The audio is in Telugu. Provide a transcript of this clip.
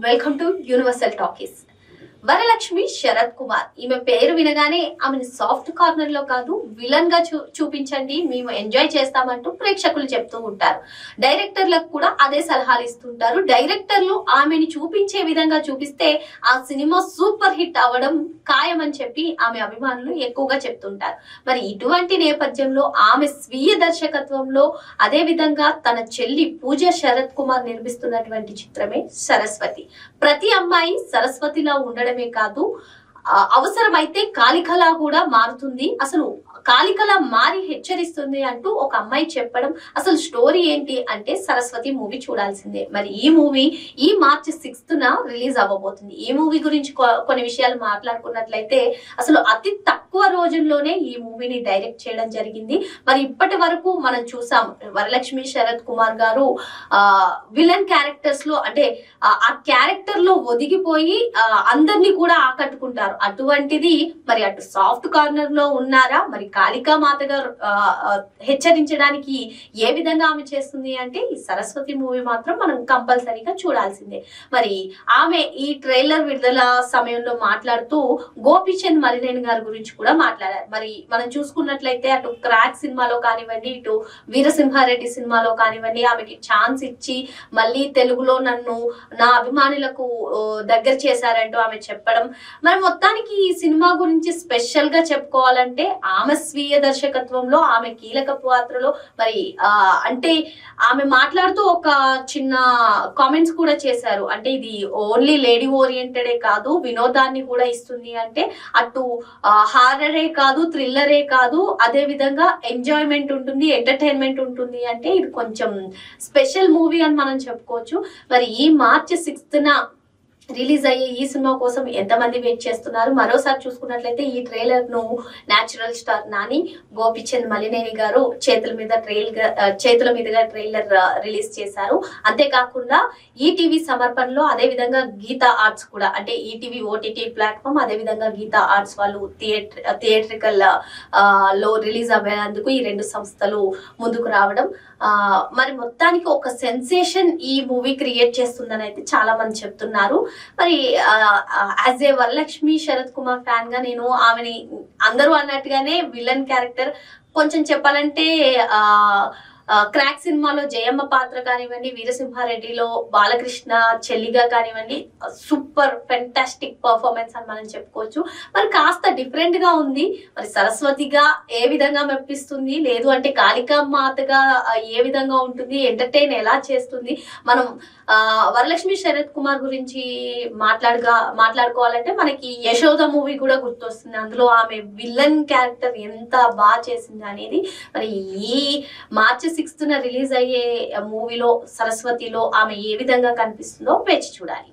Welcome to universal talkies. Varalakshmi Sarath Kumar, ఈమె పేరు వినగానే ఆమెను సాఫ్ట్ కార్నర్ లో కాదు విలన్ గా చూపించండి, మేము ఎంజాయ్ చేస్తామంటూ ప్రేక్షకులు చెప్తూ ఉంటారు. డైరెక్టర్లకు కూడా అదే సలహాలు ఇస్తుంటారు. డైరెక్టర్లు ఆమెని చూపించే విధంగా చూపిస్తే ఆ సినిమా సూపర్ హిట్ అవ్వడం ఖాయమని చెప్పి ఆమె అభిమానులు ఎక్కువగా చెప్తుంటారు. మరి ఇటువంటి నేపథ్యంలో ఆమె స్వీయ దర్శకత్వంలో అదే విధంగా తన చెల్లి పూజ శరత్ కుమార్ నిర్మిస్తున్నటువంటి చిత్రమే సరస్వతి. ప్రతి అమ్మాయి సరస్వతిలా ఉండడమే కాదు, అవసరమైతే కాళికలా కూడా మారుతుంది, అసలు కాళికలా మారి హెచ్చరిస్తుంది అంటూ ఒక అమ్మాయి చెప్పడం. అసలు స్టోరీ ఏంటి అంటే సరస్వతి మూవీ చూడాల్సిందే. మరి ఈ మూవీ ఈ మార్చి 6th రిలీజ్ అవ్వబోతుంది. ఈ మూవీ గురించి కొన్ని విషయాలు మాట్లాడుకున్నట్లయితే అసలు అతి తక్కువ రోజుల్లోనే ఈ మూవీని డైరెక్ట్ చేయడం జరిగింది. మరి ఇప్పటి వరకు మనం చూసాం వరలక్ష్మి శరత్ కుమార్ గారు విలన్ క్యారెక్టర్స్ లో అంటే ఆ క్యారెక్టర్ లో ఒదిగిపోయి అందరినీ కూడా ఆకట్టుకుంటారు. అటువంటిది మరి అటు సాఫ్ట్ కార్నర్ లో ఉన్నారా, మరి కాళికా మాతగా హెచ్చరించడానికి ఏ విధంగా ఆమె చేస్తుంది అంటే ఈ సరస్వతి మూవీ మాత్రం మనం కంపల్సరీగా చూడాల్సిందే. మరి ఆమె ఈ ట్రైలర్ విడుదల సమయంలో మాట్లాడుతూ గోపీచంద్ మలినేని గారి గురించి కూడా మాట్లాడారు. మరి మనం చూసుకున్నట్లయితే అటు క్రాక్ సినిమాలో కానివ్వండి, ఇటు వీరసింహారెడ్డి సినిమాలో కానివ్వండి ఆమెకి ఛాన్స్ ఇచ్చి మళ్ళీ తెలుగులో నన్ను నా అభిమానులకు దగ్గర చేశారంటూ ఆమె చెప్పడం. మరి మొత్తానికి ఈ సినిమా గురించి స్పెషల్ గా చెప్పుకోవాలంటే ఆమె స్వీయ దర్శకత్వంలో ఆమె కీలక పాత్రలో మరి అంటే ఆమె మాట్లాడుతూ ఒక చిన్న కామెంట్స్ కూడా చేశారు. అంటే ఇది ఓన్లీ లేడీ ఓరియంటెడే కాదు, వినోదాన్ని కూడా ఇస్తుంది, అంటే అటు హారరే కాదు, థ్రిల్లరే కాదు, అదే విధంగా ఎంజాయ్మెంట్ ఉంటుంది, ఎంటర్టైన్మెంట్ ఉంటుంది, అంటే ఇది కొంచెం స్పెషల్ మూవీ అని మనం చెప్పుకోవచ్చు. మరి ఈ మార్చి 6th రిలీజ్ అయ్యే ఈ సినిమా కోసం ఎంతమంది వెయిట్ చేస్తున్నారు? మరోసారి చూసుకున్నట్లయితే ఈ ట్రైలర్ ను నేచురల్ స్టార్ నాని, గోపీచంద్ మలినేని గారు చేతుల మీదుగా ట్రైలర్ రిలీజ్ చేశారు. అంతేకాకుండా ఈటీవీ సమర్పణలో అదే విధంగా గీతా ఆర్ట్స్ కూడా, అంటే ఈటీవీ ఓటీటీ ప్లాట్ఫామ్ అదే విధంగా గీతా ఆర్ట్స్ వాళ్ళు థియేట్రికల్ లో రిలీజ్ అయ్యేందుకు ఈ రెండు సంస్థలు ముందుకు రావడం మరి మొత్తానికి ఒక సెన్సేషన్ ఈ మూవీ క్రియేట్ చేస్తుందని అయితే చాలా మంది చెప్తున్నారు. మరి as a Varalakshmi Sarath Kumar fan గా నేను ఆమెని అందరూ అన్నట్టుగానే విలన్ క్యారెక్టర్ కొంచెం చెప్పాలంటే క్రాక్ సినిమాలో జయమ్మ పాత్ర కానివ్వండి, వీరసింహారెడ్డిలో బాలకృష్ణ చెల్లిగా కానివ్వండి సూపర్ ఫెంటాస్టిక్ పర్ఫార్మెన్స్ అని మనం చెప్పుకోవచ్చు. మరి కాస్త డిఫరెంట్ గా ఉంది. మరి సరస్వతిగా ఏ విధంగా మెప్పిస్తుంది, లేదు అంటే కాళికా మాతగా ఏ విధంగా ఉంటుంది, ఎంటర్టైన్ ఎలా చేస్తుంది. మనం వరలక్ష్మి శరత్ కుమార్ గురించి మాట్లాడుకోవాలంటే మనకి యశోద మూవీ కూడా గుర్తొస్తుంది. అందులో ఆమె విలన్ క్యారెక్టర్ ఎంత బాగా చేసింది అనేది. మరి ఈ మార్చి 6th రిలీజ్ అయ్యే మూవీలో సరస్వతిలో ఆమె ఏ విధంగా కనిపిస్తుందో వేచి చూడాలి.